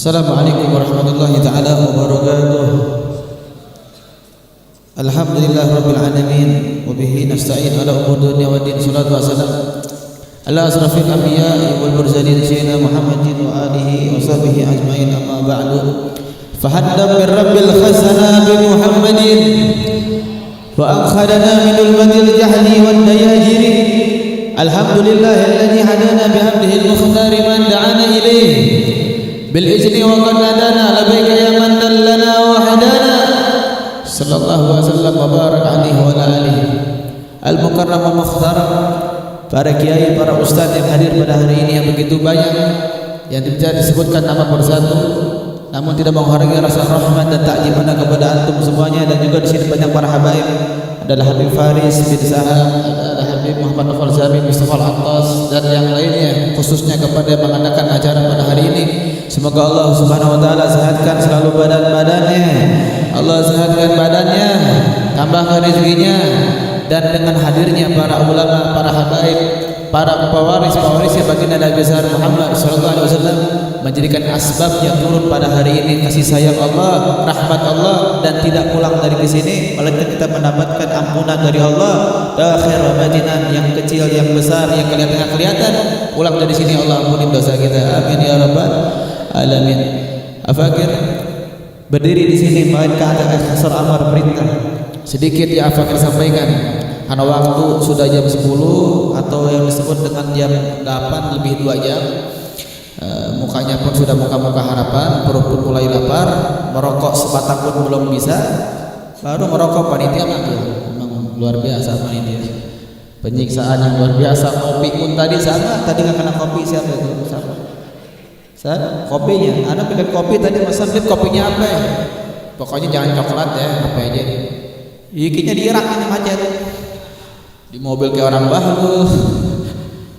Assalamualaikum warahmatullahi taala wabarakatuh. Alhamdulillah rabbil alamin wa bihi nasta'in ala umur dunya wa din. Salatu wassalam ala asrafil anbiya'i wal mursalin sayyidina Muhammadin wa alihi wa sahbihi ajmain, amma ba'du. Fahaddam bir rabbil khazana bi Muhammadin wa akhadana min al-madil jahli wal dayajiri. Alhamdulillahilladzi hadana bi abdihi al-mukhtar man da'ana ilayhi bil izni wa qad nadana labbaika ya man dallana wa hadana. Sallallahu alaihi wasallam wa baraka alaihi wa ala alihi al mukarram wa mukhtaram. Para kiai, para ustaz yang hadir pada hari ini yang begitu banyak, yang tidak disebutkan nama persatu, namun tidak menghargai rasa rahmat dan takjim kepada antum semuanya. Dan juga di sini banyak para habaib, adalah Habib Faris bin Saham, ada Habib Muhammad Nufal Zami, Mustafa Al-Attas, dan yang lainnya, khususnya kepada yang mengadakan acara pada hari ini. Semoga Allah Subhanahu wa taala sehatkan selalu badan-badannya, Allah sehatkan badannya, tambahkan rezekinya, dan dengan hadirnya para ulama, para habaib, para pewaris baginda Nabi besar Muhammad sallallahu alaihi wasallam menjadikan asbabnya turun pada hari ini kasih sayang Allah, rahmat Allah, dan tidak pulang dari di sini melainkan kita mendapatkan ampunan dari Allah, akhir batinan, yang kecil, yang besar, yang kelihatan, pulang dari sini Allah ampuni dosa kita. Amin ya rabbal alamin. Afakir berdiri di sini melainkan ada kasar amar perintah. Sedikit ya Afakir sampaikan, karena waktu sudah jam 10 atau yang disebut dengan jam 8 lebih 2 jam. Mukanya pun sudah muka-muka harapan, perut pun mulai lapar, merokok sebatang pun belum bisa, baru merokok panitia manggil. Memang luar biasa panitia, penyiksaan yang luar biasa. Kopi pun tadi sama, tadi nggak kena kopi. Siapa itu? Siapa? Kopinya, anak bikin kopi tadi, masa beli kopinya apa ya? Pokoknya jangan coklat ya, apa aja. Ikinya di Irak ini macet, di mobil kayak orang bagus,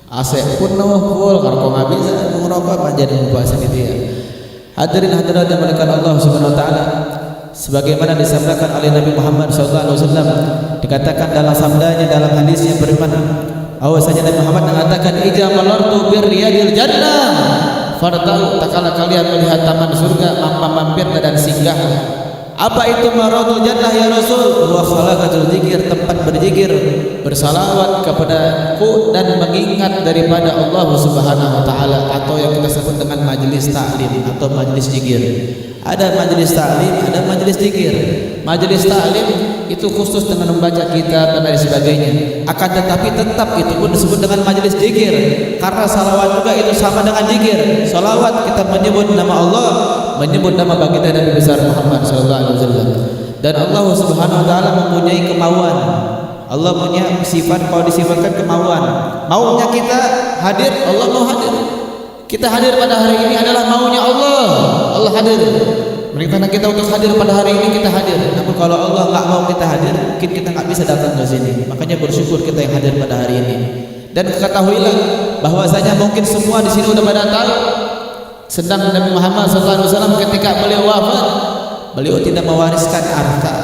AC pun full, kalau kok nggak bisa ngerokok apa jadi pembahasan itu ya. Hadirin hadirat yang dimuliakan Allah Subhanahu wa taala, sebagaimana disabdakan oleh Nabi Muhammad SAW, dikatakan dalam sabdanya, dalam hadisnya beriman, bahwasanya Nabi Muhammad mengatakan, "Idza malartu bir riyadil jannah fartau," takala kalian melihat taman surga, maka mampirlah dan singgahlah. Apa itu maradul jannah ya Rasul? Wa khalaqatul zikir, tempat berzikir, bersalawat kepadaku dan mengingat daripada Allah Subhanahu wa taala, atau yang kita sebut dengan majelis taklim atau majelis zikir. Ada majelis taklim, ada majelis zikir. Majelis taklim itu khusus dengan membaca kitab dan lain sebagainya. Akan tetapi tetap itu pun disebut dengan majelis zikir, karena salawat juga itu sama dengan zikir. Salawat kita menyebut nama Allah, menyebut nama baginda Nabi besar Muhammad sallallahu alaihi wasallam. Dan Allah Subhanahu wa taala mempunyai kemauan. Allah punya sifat, kalau disifatkan kemauan. Maunya kita hadir, Allah mau hadir. Kita hadir pada hari ini adalah maunya Allah. Allah hadir. Perintah kita untuk hadir pada hari ini, kita hadir. Namun kalau Allah nggak mau kita hadir, mungkin kita nggak bisa datang ke sini. Makanya bersyukur kita yang hadir pada hari ini. Dan ketahuilah bahwasanya mungkin semua di sini udah pada tahu, sedang Nabi Muhammad SAW ketika beliau wafat, beliau tidak mewariskan harta,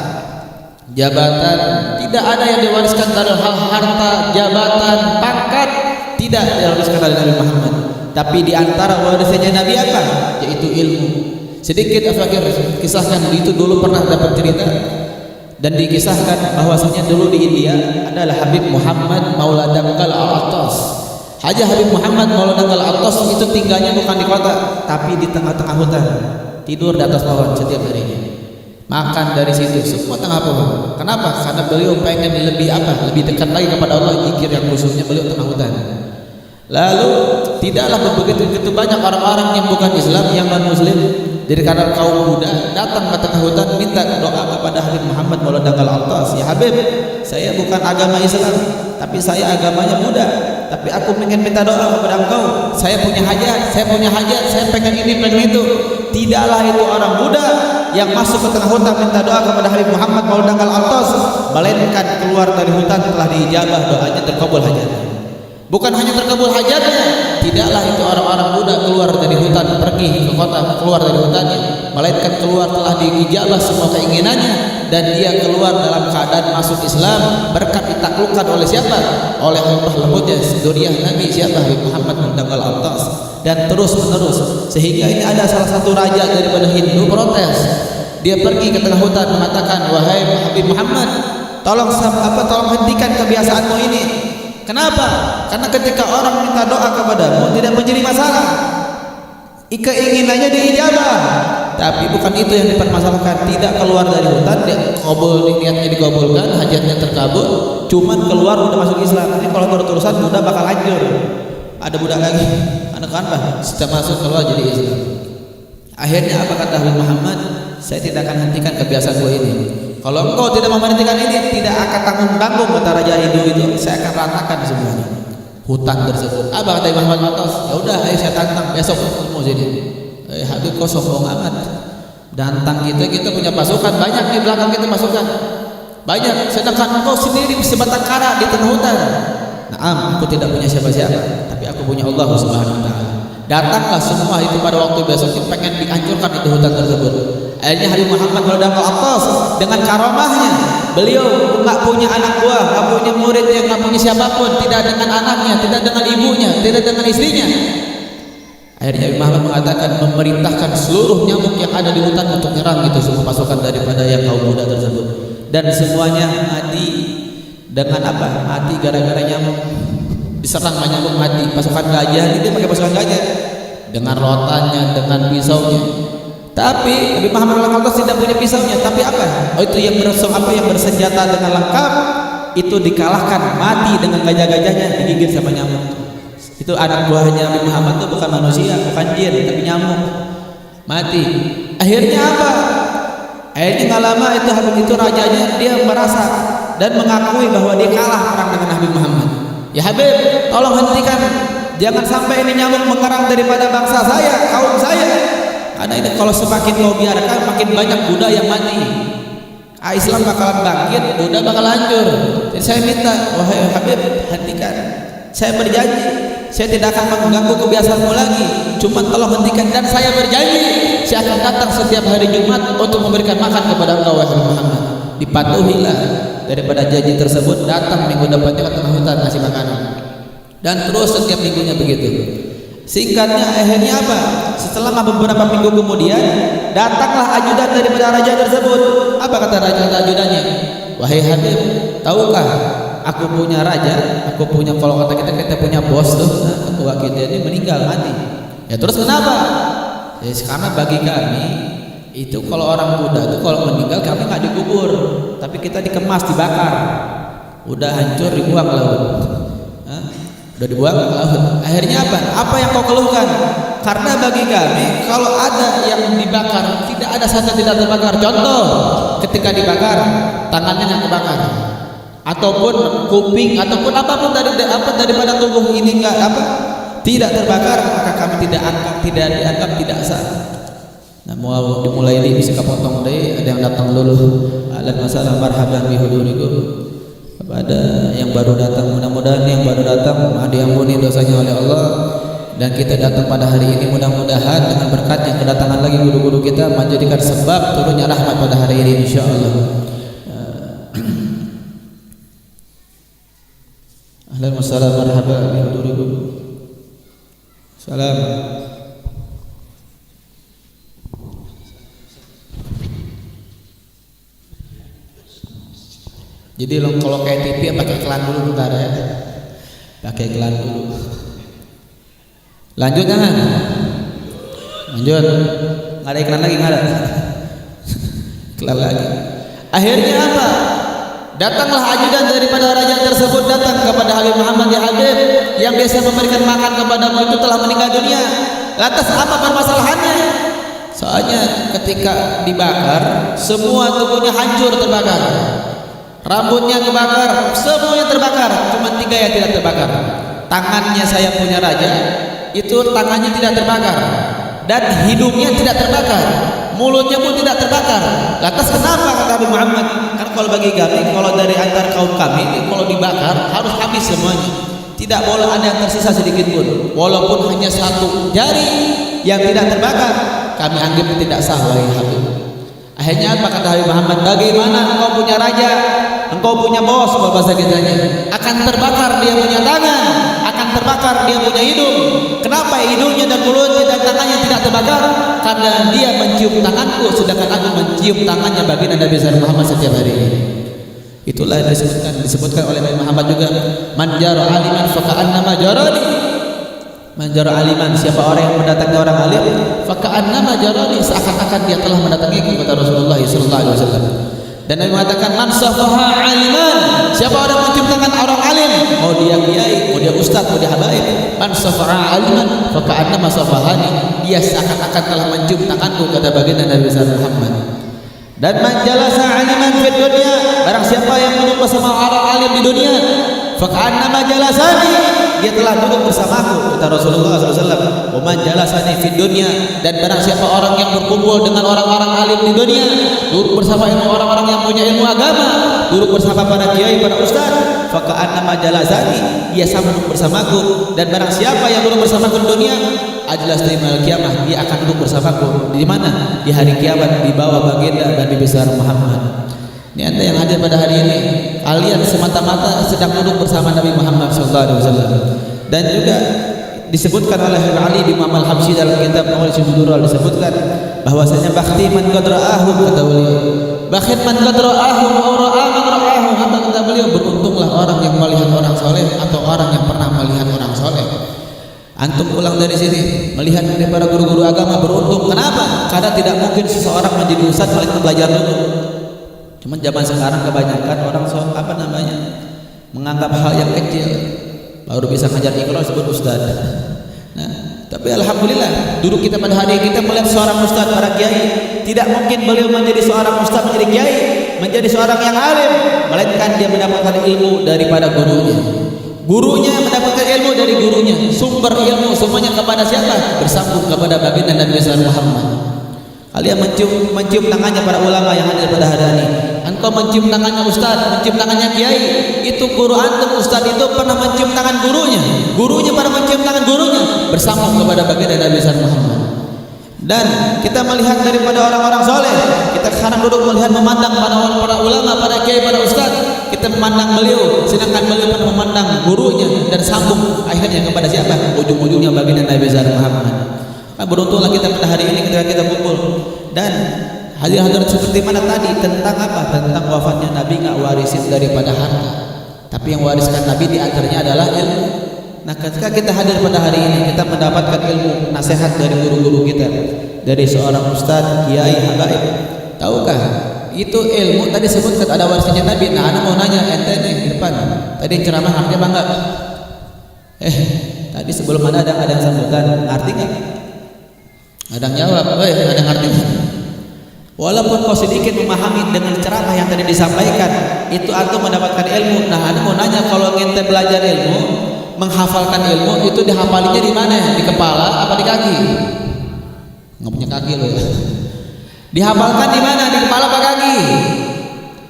jabatan. Tidak ada yang diwariskan dari hal harta, jabatan, pangkat, tidak diwariskan oleh Nabi Muhammad. Tapi di antara warisannya Nabi apa? Yaitu ilmu. Sedikit Afakir kisahkan, itu dulu pernah dapat cerita dan dikisahkan bahwasanya dulu di India adalah Habib Muhammad Maula Dangal Al-Attas. Haji Habib Muhammad Maula Dangal Al-Attas itu tinggalnya bukan di kota, tapi di tengah-tengah hutan. Tidur di atas pohon setiap harinya, makan dari situ, semua tengah pohon. Kenapa? Karena beliau pengen lebih apa? Lebih dekat lagi kepada Allah, zikir yang khususnya beliau tengah hutan. Lalu tidaklah begitu banyak orang-orang yang bukan Islam, yang non Muslim, jadi karena kaum Buddha datang ke tengah hutan minta doa kepada Habib Muhammad Maula Dangal Al-Attas. Ya Habib, saya bukan agama Islam, tapi saya agamanya Buddha, tapi aku ingin minta doa kepada engkau. Saya punya hajat, saya pengen ini, pengen itu. Tidaklah itu orang Buddha yang masuk ke tengah hutan minta doa kepada Habib Muhammad Maula Dangal Al-Attas, melainkan keluar dari hutan telah diijabah doanya, terkabul hajatnya. Bukan hanya terkabul hajatnya, tidaklah itu orang-orang Buddha keluar dari hutan, pergi ke kota, keluar dari hutannya, melainkan keluar telah diijabah semua keinginannya, dan dia keluar dalam keadaan masuk Islam berkat ditaklukkan oleh siapa? Oleh lemah lembutnya zuriyah Nabi siapa? Habib Muhammad Muntagal Atas. Dan terus menerus sehingga ini ada salah satu raja daripada Hindu protes. Dia pergi ke tengah hutan mengatakan, wahai Habib Muhammad, tolong hentikan kebiasaanmu ini. Kenapa? Karena ketika orang minta doa kepadamu tidak menjadi masalah, keinginannya diijabah, tapi bukan itu yang dipermasalahkan. Tidak keluar dari hutan, dia niatnya dikabulkan, hajatnya terkabul, cuman keluar udah masuk Islam. Ini kalau terus-terusan budak bakal hancur. Ada budak lagi, anak-anak sudah masuk keluar jadi Islam. Akhirnya apa kata Habib Muhammad? Saya tidak akan hentikan kebiasaan gue ini. Kalau engkau tidak menghentikan ini, tidak akan tanggung-tanggung kata Raja Hindu itu. Saya akan ratakan semuanya hutan tersebut. Apa kata Imam Muhammad Atas? Ya udah, ayo saya tantang besok ketemu sini. Habib kau sombong amat. Dantang kita punya pasukan banyak di belakang kita pasukan banyak, sedangkan engkau sendiri sebatang kara di tengah hutan. Naam, aku tidak punya siapa-siapa, tapi aku punya Allah Subhanahu wa taala. Datanglah semua itu pada waktu besok, pengen dihancurkan itu hutan tersebut. Akhirnya Habib Muhammad Muntagal Atas dengan karamahnya, beliau nggak punya anak buah, nggak punya murid, yang nggak punya siapapun, tidak dengan anaknya, tidak dengan ibunya, tidak dengan istrinya. Akhirnya Habib Muhammad mengatakan, memerintahkan seluruh nyamuk yang ada di hutan untuk menyerang itu semua pasukan daripada yang kaum muda tersebut, dan semuanya mati. Dengan apa? Mati gara-gara nyamuk. Diserang nyamuk mati. Pasukan gajah ini dia pakai pasukan gajah dengan rotannya, dengan pisaunya. Tapi Habib Muhammad Al-Atas tidak punya pisaunya, tapi apa? Oh, itu yang bersenjata dengan lengkap itu dikalahkan, mati dengan gajah-gajahnya, digigit sama nyamuk. Itu anak buahnya Habib Muhammad itu bukan manusia, bukan jin, tapi nyamuk, mati. Akhirnya apa? Akhirnya nggak lama itu rajanya dia merasa dan mengakui bahwa dia kalah perang dengan Habib Muhammad. Ya Habib, tolong hentikan, jangan sampai ini nyamuk mengerang daripada bangsa saya, kaum saya. Karena ini kalau semakin kau biarkan, makin banyak Buddha yang mati. Islam bakalan bangkit, Buddha bakal hancur. Jadi saya minta, wahai Habib, hentikan. Saya berjanji, saya tidak akan mengganggu kebiasaanmu lagi. Cuma tolong hentikan, dan saya berjanji, saya akan datang setiap hari Jumat untuk memberikan makan kepada engkau, wahai Muhammad. Dipatuhilah daripada janji tersebut. Datang minggu depannya ke tengah hutan ngasih makanan, dan terus setiap minggunya begitu. Singkatnya, akhirnya apa? Setelah beberapa minggu kemudian, datanglah ajudan daripada raja tersebut. Apa kata raja ajudannya? Wahai Habib, tahukah aku punya raja, aku punya, kalau kata kita punya bos tuh, ketua kita ini meninggal, mati. Ya terus kenapa? Ya karena bagi kami itu kalau orang Buddha itu kalau meninggal kami nggak dikubur, tapi kita dikemas, dibakar, udah hancur, dibuang ke laut. Udah dibuang ke laut. Akhirnya apa? Apa yang kau keluhkan? Karena bagi kami kalau ada yang dibakar tidak ada satu tidak terbakar. Contoh, ketika dibakar tangannya yang terbakar, ataupun kuping, ataupun apapun daripada tubuh ini tidak terbakar, maka kami tidak dianggap tidak sah. Nah, mau dimulai ini bisa kepotong deh. Ada yang datang dulu. Ahlan masalah marhaban bihudurikum. Kepada yang baru datang, mudah-mudahan yang baru datang diampuni dosanya oleh Allah, dan kita datang pada hari ini mudah-mudahan dengan berkatnya kedatangan lagi guru-guru kita menjadikan sebab turunnya rahmat pada hari ini insyaallah. Ahlan wa sahlan marhaban bihudurikum. Salam. Jadi kalau kayak TV pakai iklan dulu bentar ya. Pakai iklan dulu. Lanjut jangan? Lanjut. Nggak ada iklan lagi, nggak ada. Iklan lagi. Akhirnya apa? Datanglah ajudan daripada raja tersebut datang kepada Habib Muhammad, ya Habib, yang biasa memberikan makan kepadamu itu telah meninggal dunia. Lantas apa permasalahannya? Soalnya ketika dibakar semua tubuhnya hancur, terbakar. Rambutnya kebakar, semuanya terbakar, cuma 3 yang tidak terbakar. Tangannya saya punya raja, itu tangannya tidak terbakar, dan hidungnya tidak terbakar, mulutnya pun tidak terbakar. Lantas kenapa kata Habib Muhammad? Karena kalau bagi kami, kalau dari antar kaum kami, kalau dibakar harus habis semuanya, tidak boleh ada yang tersisa sedikit pun, walaupun hanya 1 jari yang tidak terbakar, kami anggap tidak sah, wahai Habib. Akhirnya apa kata Nabi Muhammad? Bagaimana engkau punya raja, engkau punya bos, bahasa kitanya, akan terbakar dia punya tangan, akan terbakar dia punya hidung. Kenapa hidungnya dan mulutnya dan tangannya tidak terbakar? Karena dia mencium tanganku, sedangkan aku mencium tangannya baginda Nabi Muhammad setiap hari. Itulah yang disebutkan oleh Nabi Muhammad juga, man jara aliman faka'annama jarani. Man jara aliman, siapa orang yang mendatangi orang alim, faka'annama jarani, seakan-akan dia telah mendatangiku, kata Rasulullah sallallahu alaihi wasallam. Dan Nabi mengatakan man safaha aliman, siapa orang mencium tangan orang alim, mau dia kiai, mau dia ustaz, mau dia habaib, man safaha aliman faka'annama safahani, dia seakan-akan telah mencium tanganku, kata baginda Nabi Muhammad. Dan man jalasa aliman fid dunya, barang siapa yang duduk bersama orang alim di dunia, faka'annama jalasani, dia telah duduk bersamaku, kata Rasulullah SAW. Wa man jalasani fid dunya, dan barang siapa orang yang berkumpul dengan orang-orang alim di dunia, duduk bersama orang-orang yang punya ilmu agama, duduk bersama para kiai, para ustaz, faka'annama jalasani, dia sama duduk bersamaku. Dan barang siapa yang duduk bersamaku di dunia, ajlas yaumal kiamah, dia akan duduk bersamaku di mana? Di hari kiamat, di bawah baginda Nabi besar Muhammad. Ini anda yang hadir pada hari ini, kalian semata-mata sedang duduk bersama Nabi Muhammad SAW. Dan juga disebutkan oleh Ali bin Muhammad Habsyi dalam kitab Mawali Syudural, disebutkan bahwasanya bakhti man qad ra'ahu, kata beliau, bakhit man qad ra'ahu aw ra'a man ra'ahu, kata beliau, beruntunglah orang yang melihat orang soleh atau orang yang pernah melihat orang soleh. Antum pulang dari sini melihat dari para guru-guru agama, beruntung. Kenapa? Karena tidak mungkin seseorang menjadi ustaz melainkan belajar dulu. Cuman zaman sekarang kebanyakan orang menganggap hal yang kecil, baru bisa ngajar Iqra disebut ustaz. Nah, tapi alhamdulillah duduk kita pada hari kita melihat seorang ustaz, para kiai, tidak mungkin beliau menjadi seorang ustaz, menjadi kiai, menjadi seorang yang alim, melainkan dia mendapatkan ilmu daripada gurunya. Gurunya mendapatkan ilmu dari gurunya. Sumber ilmu semuanya kepada siapa? Bersambung kepada baginda Nabi Muhammad. Kalian mencium tangannya para ulama yang hadir pada hari ini. Engkau mencium tangannya ustaz, mencium tangannya kiai. Itu guru antum, ustaz itu pernah mencium tangan gurunya. Gurunya pernah mencium tangan gurunya. Bersambung kepada baginda Nabi Muhammad. Dan kita melihat daripada orang-orang soleh, kita sekarang duduk melihat memandang para ulama, para kiai, para ustaz, kita memandang beliau, sedangkan beliau pernah memandang gurunya dan sambung akhirnya kepada siapa? Ujung-ujungnya baginda Nabi Muhammad. Beruntunglah kita pada hari ini ketika kita kumpul dan hadir-hadir seperti mana tadi, tentang apa? Tentang wafatnya Nabi, nggak warisin daripada harta, tapi yang wariskan Nabi di antaranya adalah ilmu. Nah, ketika kita hadir pada hari ini, kita mendapatkan ilmu, nasihat dari guru-guru kita, dari seorang ustaz, kiai, habaib. Tahukah itu ilmu tadi sebutkan ada warisannya Nabi? Nah, anak mau nanya ente nih di depan, tadi ceramah ngerti apa enggak? Tadi sebelum ada yang sambutan, ngerti nggak? Ada yang jawab, ada yang ngerti. Walaupun kau sedikit memahami dengan ceramah yang tadi disampaikan, itu antum mendapatkan ilmu. Nah, anak mau nanya, kalau ente belajar ilmu, menghafalkan ilmu itu dihafalinya di mana? Di kepala apa di kaki? Nggak punya kaki loh ya. Dihafalkan di mana? Di kepala apa kaki?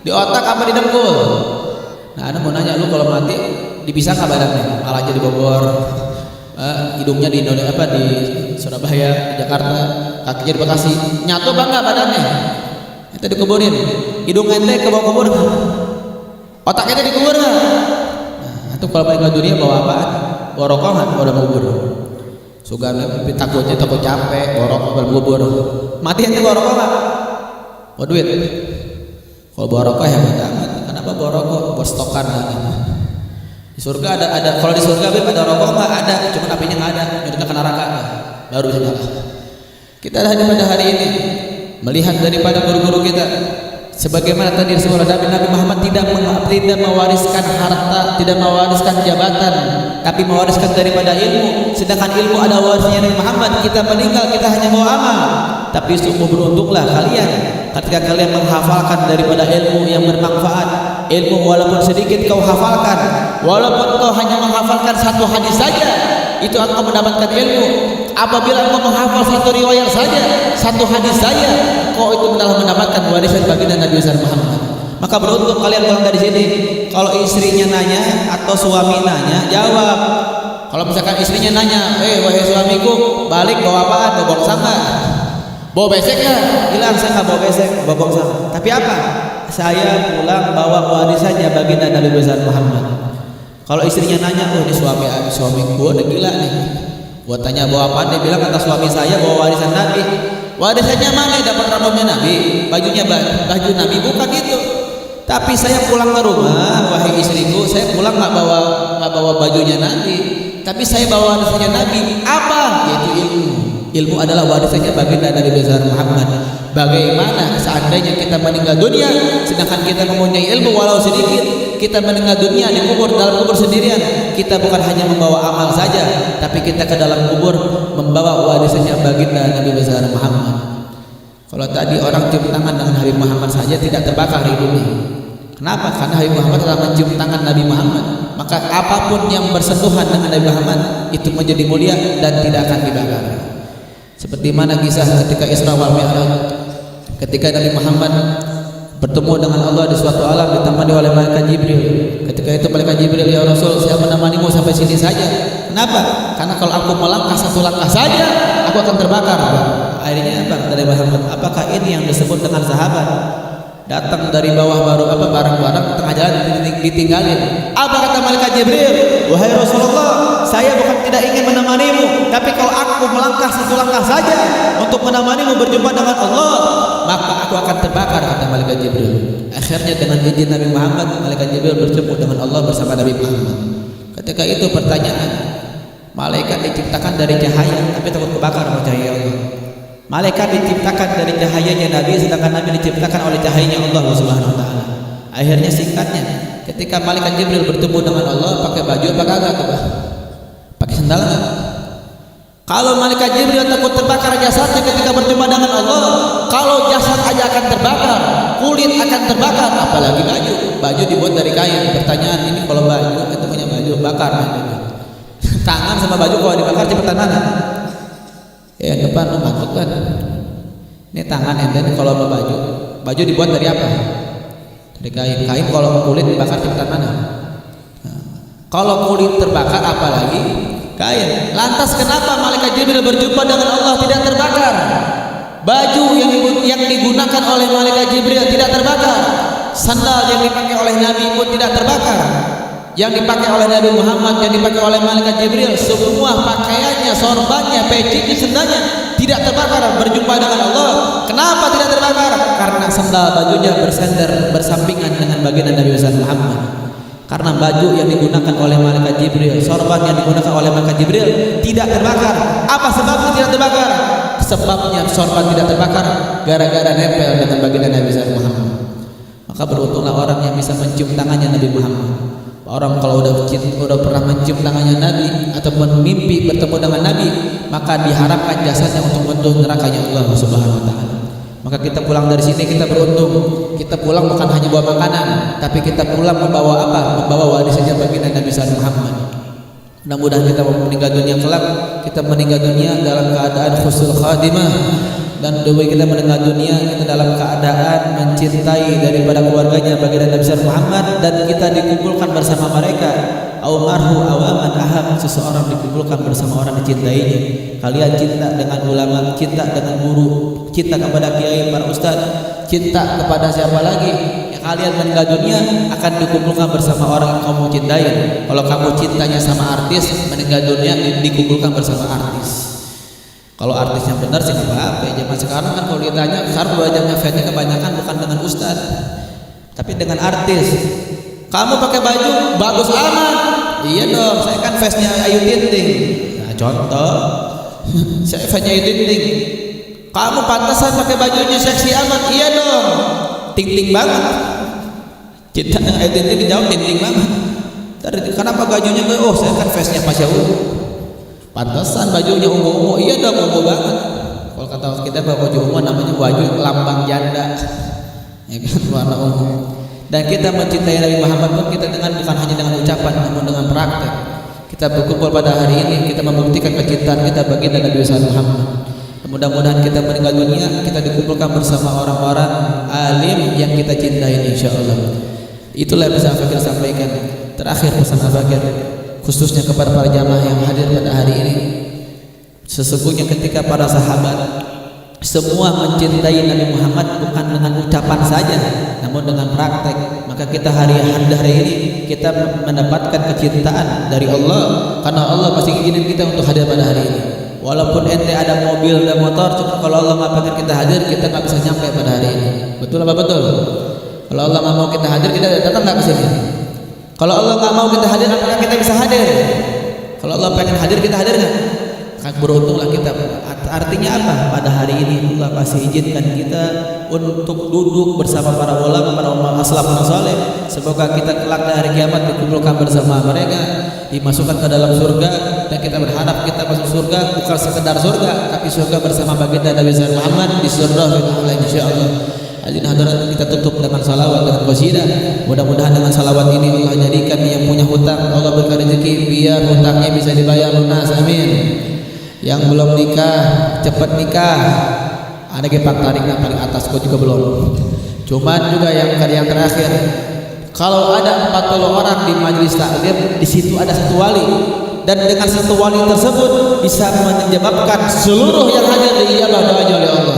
Di otak apa di dengkul? Nah, Anda mau nanya, lu kalau mati dipisah nggak badannya? Kepalanya di Bogor, hidungnya di Indonesia, di Surabaya, di Jakarta, kakinya di Bekasi. Nyatu apa nggak badannya? Itu dikuburin. Hidung ente ke bawah kubur, otaknya dikubur nggak? Itu kalau meninggal dunia bawa apaan? Bawa rokok nggak? Bawa kubur. Sugan takutnya takut capek, bawa rokok bawa kubur. Mati ente bawa rokok nggak? Bawa duit. Kalau bawa rokok ya banget. Kenapa bawa rokok? Bawa stokan lagi. Di surga ada. Kalau di surga ada rokok nggak? Ada. Cuma apinya nggak ada. Nyuruhnya ke neraka. Baru saja. Kita ada pada hari ini melihat daripada guru-guru kita. Sebagaimana tadi Nabi Muhammad tidak mewariskan harta, tidak mewariskan jabatan, tapi mewariskan daripada ilmu. Sedangkan ilmu ada warisnya Nabi Muhammad. Kita meninggal, kita hanya bawa amal. Tapi sungguh beruntunglah kalian ketika kalian menghafalkan daripada ilmu yang bermanfaat. Ilmu walaupun sedikit kau hafalkan, walaupun kau hanya menghafalkan satu hadis saja, itu engkau mendapatkan ilmu. Apabila engkau menghafal satu riwayat saja, satu hadis saja, kau itu telah mendapatkan warisan baginda Nabi Muhammad. Maka beruntung kalian pulang dari sini. Kalau istrinya nanya atau suami nanya, jawab. Kalau misalkan istrinya nanya, wahai suamiku, balik bawa apaan? Bawa bangsa nggak? Bawa besek ya? Bilang saya nggak bawa besek, bawa bongsang. Tapi apa? Saya pulang bawa warisannya baginda Nabi besar Muhammad. Kalau istrinya nanya, oh ini suami gua udah gila nih. Gua tanya bawa apa? Dia bilang kata suami saya bawa warisan Nabi. Warisannya mana? Dapat rambutnya Nabi, bajunya baju Nabi, bukan itu. Tapi saya pulang ke rumah, wahai istriku, saya pulang nggak bawa bajunya Nabi, tapi saya bawa warisannya Nabi. Apa? Yaitu ilmu. Ilmu adalah warisannya baginda Nabi besar Muhammad. Bagaimana seandainya kita meninggal dunia sedangkan kita mempunyai ilmu walau sedikit, kita meninggal dunia dikubur dalam kubur sendirian, kita bukan hanya membawa amal saja, tapi kita ke dalam kubur membawa warisannya baginda Nabi besar Muhammad. Kalau tadi orang cium tangan dengan Habib Muhammad saja tidak terbakar di bumi. Kenapa? Karena Habib Muhammad telah mencium tangan Nabi Muhammad. Maka apapun yang bersentuhan dengan Nabi Muhammad itu menjadi mulia dan tidak akan dibakar. Seperti mana kisah ketika Isra wal Mi'raj, ketika Nabi Muhammad bertemu dengan Allah di suatu alam ditemani oleh malaikat Jibril. Ketika itu malaikat Jibril, ya Rasul, saya menemanimu sampai sini saja. Kenapa? Karena kalau aku melangkah satu langkah saja, aku akan terbakar. Akhirnya apa? Dari Muhammad, apakah ini yang disebut dengan sahabat? Datang dari bawah baru barang-barang tengah jalan ditinggalin. Apa kata malaikat Jibril? Wahai Rasulullah, saya bukan tidak ingin menemanimu, tapi kalau aku melangkah satu langkah saja untuk menemanimu berjumpa dengan Allah, maka aku akan terbakar, kata malaikat Jibril. Akhirnya dengan izin Nabi Muhammad, malaikat Jibril bertemu dengan Allah bersama Nabi Muhammad. Ketika itu pertanyaan, malaikat diciptakan dari cahaya tapi takut kebakar sama cahaya Allah. Malaikat diciptakan dari cahayanya Nabi, sedangkan Nabi diciptakan oleh cahayanya Allah Subhanahu wa taala. Akhirnya singkatnya, ketika malaikat Jibril bertemu dengan Allah, pakai baju apa kagak tuh? Pakai sandal enggak? Kalau malaikat Jibril takut terbakar jasadnya ketika berjumpa dengan Allah, kalau jasad aja akan terbakar, kulit akan terbakar, apalagi baju. Baju dibuat dari kain. Pertanyaan, ini kalau baju, itu punya baju bakar. Tangan sama baju kalau dibakar cepetan mana? Ya depan lo ngantuk kan. Ini tangan ente kalau mau baju dibuat dari apa? Dari kain. Kain kalau kulit dibakar cepetan mana? Nah, kalau kulit terbakar apalagi kain. Lantas kenapa malaikat Jibril berjumpa dengan Allah tidak terbakar? Baju yang digunakan oleh malaikat Jibril tidak terbakar. Sandal yang dipakai oleh Nabi pun tidak terbakar. Yang dipakai oleh Nabi Muhammad, yang dipakai oleh malaikat Jibril, semua pakaiannya, sorbannya, pecinya, sendalnya tidak terbakar berjumpa dengan Allah. Kenapa tidak terbakar? Karena sandal bajunya bersender bersampingan dengan baginda Nabi Muhammad. Karena baju yang digunakan oleh malaikat Jibril, sorban yang digunakan oleh malaikat Jibril tidak terbakar. Apa sebabnya tidak terbakar? Sebabnya sorban tidak terbakar gara-gara nempel dengan baginda Nabi Muhammad. Maka beruntunglah orang yang bisa mencium tangannya Nabi Muhammad. Orang kalau udah pernah mencium tangannya Nabi ataupun mimpi bertemu dengan Nabi, maka diharapkan jasanya untuk menyentuh nerakanya Allah Subhanahu wa taala. Maka kita pulang dari sini kita beruntung. Kita pulang bukan hanya bawa makanan, tapi kita pulang membawa apa? Membawa warisannya baginda Nabi Muhammad. Mudah-mudahan kita meninggal dunia kelak, kita meninggal dunia dalam keadaan husnul khatimah, dan dua kita meninggal dunia kita dalam keadaan mencintai daripada keluarganya baginda Nabi Muhammad, dan kita dikumpulkan bersama mereka. Aumarhu awaman aham, seseorang dikumpulkan bersama orang dicintainya. Kalian cinta dengan ulama, cinta dengan guru, cinta kepada kiai, para ustaz, cinta kepada siapa lagi? Kalian meninggal dunia akan dikumpulkan bersama orang yang kamu cintai. Kalau kamu cintanya sama artis, meninggal dunia dikumpulkan bersama artis. Kalau artis yang benar sih nggak apa-apa. Zaman sekarang kan kalau ditanya, sekarang banyaknya fansnya kebanyakan bukan dengan ustaz, tapi dengan artis. Kamu pakai baju bagus amat. Iya dong, saya kan fansnya Ayu Ting Ting. Nah, contoh, saya fansnya Ayu Ting Ting. Kamu pantasan pakai bajunya seksi amat. Iya dong, Ting Ting banget. Cinta dengan Ayu Ting Ting dijawab Ting Ting banget. Kenapa bajunya gue? Oh, saya kan fansnya Pasha Ungu. Pantasan bajunya ungu-ungu. Iya dong, ungu banget. Kalau kata kita baju ungu namanya baju lambang janda, ya kan, warna ungu. Dan kita mencintai Nabi Muhammad pun kita dengan bukan hanya dengan ucapan, namun dengan praktek. Kita berkumpul pada hari ini, kita membuktikan kecintaan kita baginda Nabi Muhammad. Mudah-mudahan kita meninggal dunia, kita dikumpulkan bersama orang-orang alim yang kita cintai, insya Allah. Itulah yang bisa Fakir sampaikan. Terakhir pesan Fakir, khususnya kepada para jamaah yang hadir pada hari ini. Sesungguhnya ketika para sahabat semua mencintai Nabi Muhammad bukan dengan ucapan saja, namun dengan praktek. Maka kita hari ini kita mendapatkan kecintaan dari Allah, karena Allah masih izinin kita untuk hadir pada hari ini. Walaupun ente ada mobil dan motor, cuma kalau Allah nggak pengen kita hadir, kita nggak bisa nyampe pada hari ini. Betul apa betul? Kalau Allah nggak mau kita hadir, kita datang nggak ke sini? Kalau Allah nggak mau kita hadir, apakah kita bisa hadir? Kalau Allah pengen hadir, kita hadir nggak? Beruntunglah kita. Artinya apa? Pada hari ini Allah pasti izinkan kita untuk duduk bersama para ulama, para salafus saleh. Semoga kita kelak di hari kiamat dikumpulkan bersama mereka, dimasukkan ke dalam surga, dan kita berharap kita masuk surga bukan sekedar surga, tapi surga bersama baginda Nabi Muhammad di surga insyaallah. Hadirin hadirat, kita tutup dengan salawat dan qasidah. Mudah-mudahan dengan salawat ini Allah jadikan yang punya hutang, Allah berikan rezeki biar hutangnya bisa dibayar lunas, amin. Yang belum nikah cepat nikah. Ada gepang tariknya paling atas, kok juga belum. Cuman juga yang terakhir, kalau ada 40 orang di majelis taklim, di situ ada satu wali, dan dengan satu wali tersebut bisa menyebabkan seluruh yang hadir diijabah doanya oleh Allah.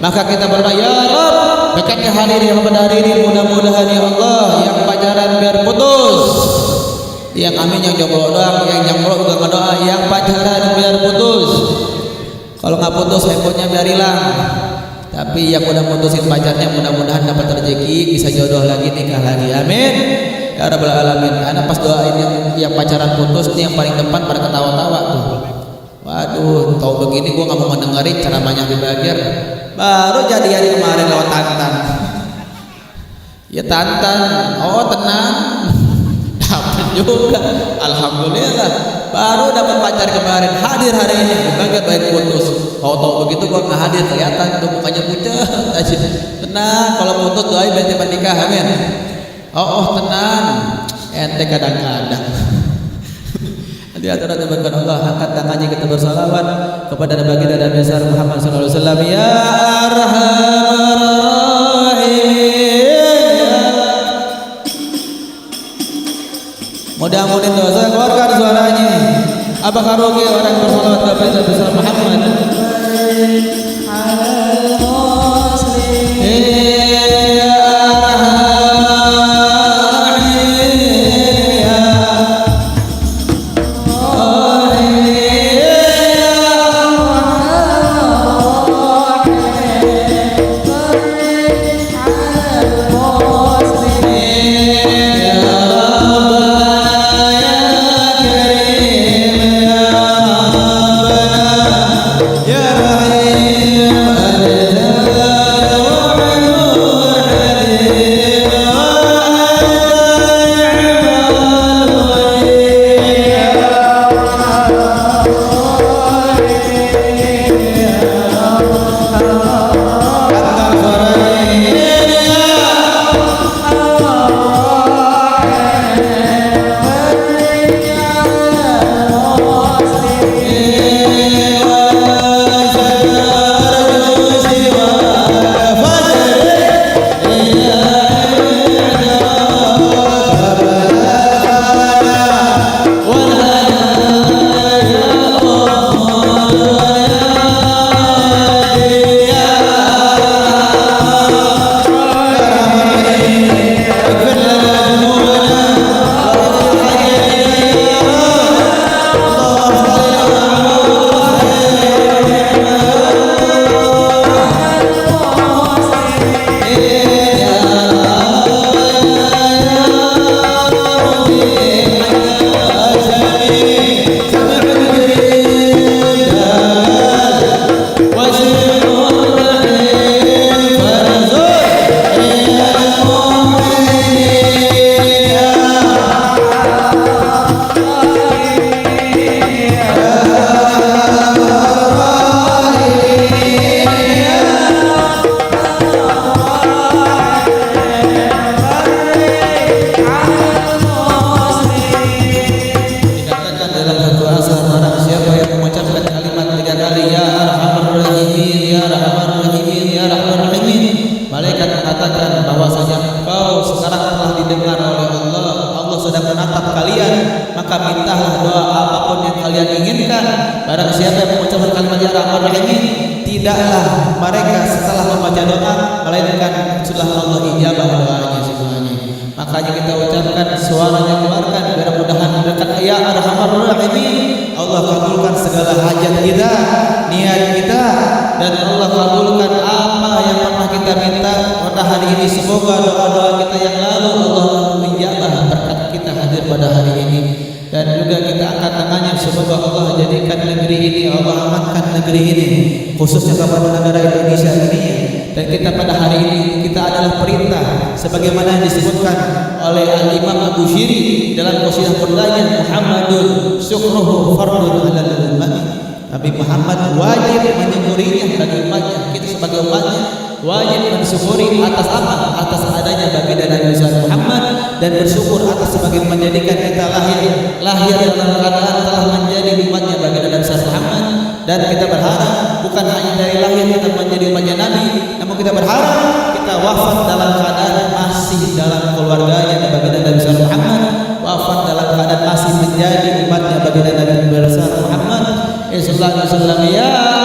Maka kita berdoa, ya Rabb, dekatnya hadirin pada hari ini, mudah-mudahan ya Allah yang pacaran biar putus, yang amin, yang jomblo doang, yang jomblo juga ngedoa, yang pacaran biar putus. Kalau nggak putus handphonenya biar hilang. Tapi yang udah putusin pacarnya mudah-mudahan dapat rezeki, bisa jodoh lagi, nikah lagi, amin ya rabbal alamin. Anak pas doain yang pacaran putus nih, yang paling depan pada ketawa-tawa tuh. Waduh, tau begini gua nggak mau mendengarin ceramahnya Habib Bagir. Baru jadi hari kemarin lewat Tantan. Ya Tantan, oh tenang, dapat juga, alhamdulillah. Baru dapat pacar kemarin, hadir hari ini, Bagir baik putus. Tahu begitu gua nggak hadir, kelihatan tuh mukanya pucat aja. Tenang, kalau putus doain biar cepat nikah, amin. Oh tenang, ente kadang-kadang. Di antara teman-teman Allah, angkat tangannya kita bersalawat kepada baginda Nabi Muhammad sallallahu alaihi wasallam. Ya Arhamar Rahimin. Mudah-mudahan dosa keluarkan suaranya. Apakah rugi orang bersalawat kepada Nabi Muhammad? tidaklah mereka setelah membaca doa melainkan sudah Allah ijabah doanya semuanya. Makanya kita ucapkan, suaranya keluarkan, mudah-mudahan dekat ya Arhamar Rahimin, Allah kabulkan segala hajat kita, niat kita, dan Allah kabulkan apa yang pernah kita minta pada hari ini. Semoga doa-doa kita yang lalu Allah menjabah berkat kita hadir pada hari ini. Dan juga kita angkat tangannya, semoga Allah jadikan negeri ini, Allah amankan negeri ini, khususnya kepada negara Indonesia ini. Dan kita pada hari ini kita adalah perintah sebagaimana yang disebutkan oleh Al-Imam Abu Syiri dalam qasidah berdaya, Muhammadun syukruhu fardun 'alal ummati. Nabi Muhammad wajib menyukurinya bagi umatnya. Kita sebagai umatnya wajib bersyukuri atas apa? Atas adanya baginda Nabi Muhammad, dan bersyukur atas sebagai menjadikan kita lahir dalam keadaan telah menjadi umatnya baginda Nabi Muhammad. Dan kita berharap bukan hanya dari lahir kita menjadi umatnya Nabi, namun kita berharap kita wafat dalam keadaan masih dalam keluarganya baginda Nabi Muhammad, wafat dalam keadaan masih menjadi umatnya baginda Nabi Muhammad sallallahu alaihi wasallam. Ya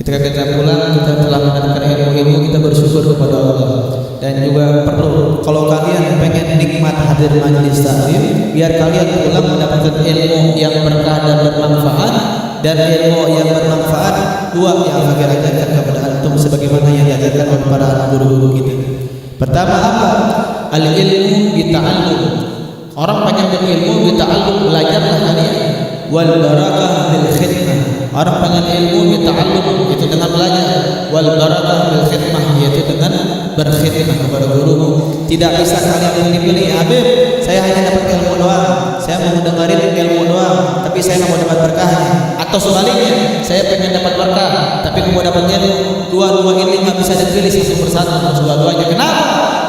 Ketika kita pulang, kita telah mendapatkan ilmu-ilmu, kita bersyukur kepada Allah. Dan juga perlu, kalau kalian pengen nikmat hadir majelis taklim, biar kalian pulang mendapatkan ilmu yang berkah dan bermanfaat. Dan ilmu yang bermanfaat dua yang akan ajarkan kepada antum sebagaimana yang diajarkan oleh para guru-guru kita. Pertama apa? Al-ilmu bita'allum. Orang pengen berilmu, bita'allum, belajarlah kalian. Wal barakah bil khidmah. Orang pengen ilmu, bita'allum, itu dengan belajar. Wal barakah bil khidmah, yaitu dengan berkhidmah kepada gurumu. Tidak bisa kalian pilih-pilih. Habib, saya hanya dapat ilmu doang, saya mau dengerin ilmu doang, tapi saya nggak mau dapat berkahnya. Atau sebaliknya, saya pengen dapat berkah, tapi mau dapat ilmu. Dua-dua ini nggak bisa dipilih satu persatu, harus dua-duanya. Kenapa?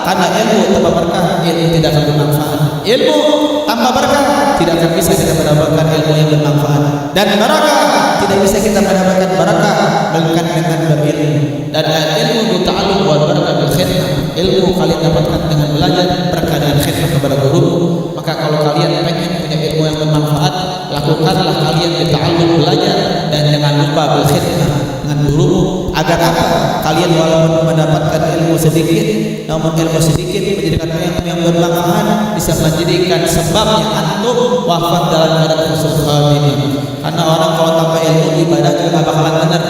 Karena ilmu tanpa berkah, ilmu tidak akan bermanfaat. Ilmu tanpa berkah tidak akan bisa kita mendapatkan ilmu yang bermanfaat. Dan barakah tidak bisa kita mendapatkan barakah melainkan dengan berilmu. Dan ilmu bita'allum wal barakah bil khidmah. Ilmu kalian dapatkan dengan belajar, berkah dengan khidmah kepada guru. Maka kalau kalian pengen punya ilmu yang bermanfaat, lakukanlah kalian bita'allum, belajar, dan jangan lupa bil khidmah dengan gurumu. Agar apa? Kalian walaupun mendapatkan ilmu sedikit, namun ilmu sedikit menjadikan ilmu yang bermanfaat, bisa menjadikan sebabnya antum wafat dalam keadaan husnul khatimah. Karena orang kalau tanpa ilmu ibadahnya nggak bakalan benar,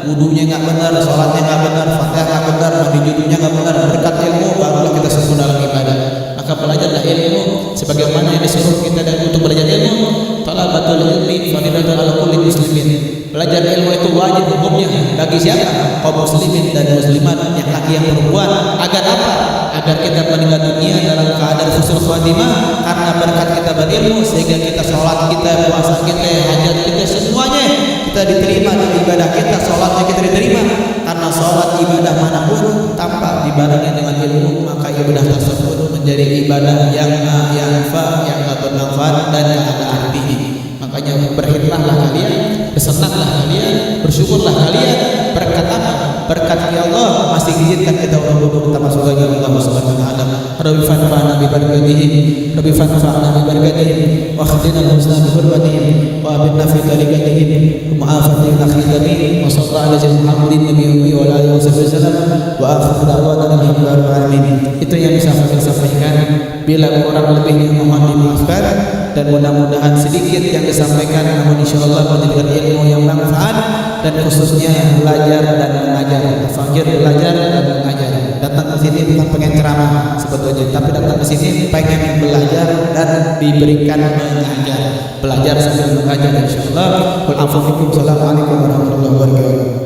wudunya nggak benar, sholatnya nggak benar, fatihah nggak benar, mandi junubnya nggak benar. Berkat ilmu barulah kita sempurna dalam ibadah. Maka belajarlah ilmu sebagaimana yang disuruh kita dan untuk belajar ilmu. Talabatul ilmi fardhatun 'ala kulli muslimin. Belajar ilmu itu wajib hukumnya bagi siapa? Kaum muslimin dan muslimat, yang laki yang perempuan. Agar apa? Agar kita meninggal dunia dalam keadaan husnul khatimah, karena berkat kita berilmu sehingga kita sholat kita, puasa kita, hajat kita, semuanya kita diterima, dan ibadah kita, sholatnya kita diterima. Karena sholat ibadah manapun tanpa dibarengi dengan ilmu, maka ibadah tersebut menjadi ibadah yang tak bermanfaat dan tak ada artinya. Makanya berkhidmatlah kalian, bersenanglah kalian, bersyukurlah kalian. Berkat apa? Berkat ya Allah masih izinkan kita untuk masuk surga Allah Subhanahu wa taala. Rabbi fanfa'na bi barakatihim, Rabbi fanfa'na bi barakatihim, wa khdina husna bi hurmatihim, wa abidna fi tariqatihim, wa ma'afatin akhidami, wa sallallahu alaihi Muhammadin nabiyyi wa alihi wasallam, wa akhiru da'wana alhamdulillahi alamin. Itu yang bisa saya sampaikan. Bila kurang lebihnya mohon dimaafkan, dan mudah-mudahan sedikit yang disampaikan namun insyaallah menjadikan ilmu yang manfaat, dan khususnya belajar dan mengajar. Fakir belajar dan mengajar. Datang ke sini bukan pengen ceramah sebetulnya, tapi datang ke sini pengen belajar dan diberikan mengajar. Belajar sambil mengajar insyaallah. Assalamualaikum warahmatullahi wabarakatuh.